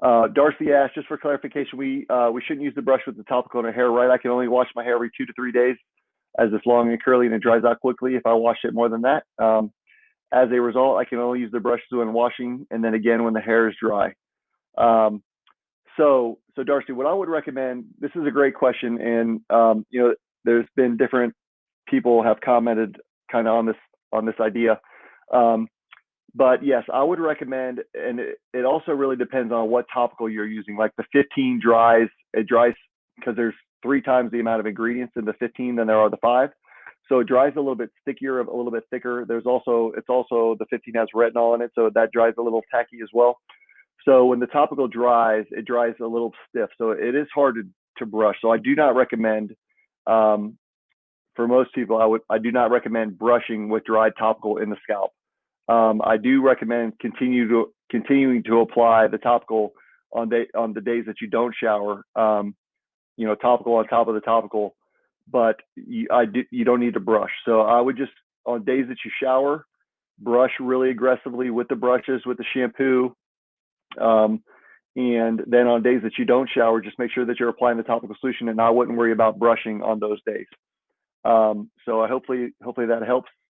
Darcy asked, just for clarification, we shouldn't use the brush with the topical in our hair, right? I can only wash my hair every 2 to 3 days, as it's long and curly and it dries out quickly if I wash it more than that. As a result, I can only use the brushes when washing, and then again when the hair is dry. So Darcy, what I would recommend, this is a great question, and there's been different people have commented kind of on this idea. But yes, I would recommend, and it also really depends on what topical you're using. Like the 15 dries, it dries because there's 3 times the amount of ingredients in the 15 than there are the 5. So it dries a little bit stickier, a little bit thicker. It's also the 15 has retinol in it, so that dries a little tacky as well. So when the topical dries, it dries a little stiff. So it is hard to brush. So I do not recommend, for most people, I do not recommend brushing with dried topical in the scalp. I do recommend continuing to apply the topical on the days that you don't shower. Topical on top of the topical, but you don't need to brush. So I would just, on days that you shower, brush really aggressively with the brushes, with the shampoo. And then on days that you don't shower, just make sure that you're applying the topical solution, and I wouldn't worry about brushing on those days. So hopefully that helps.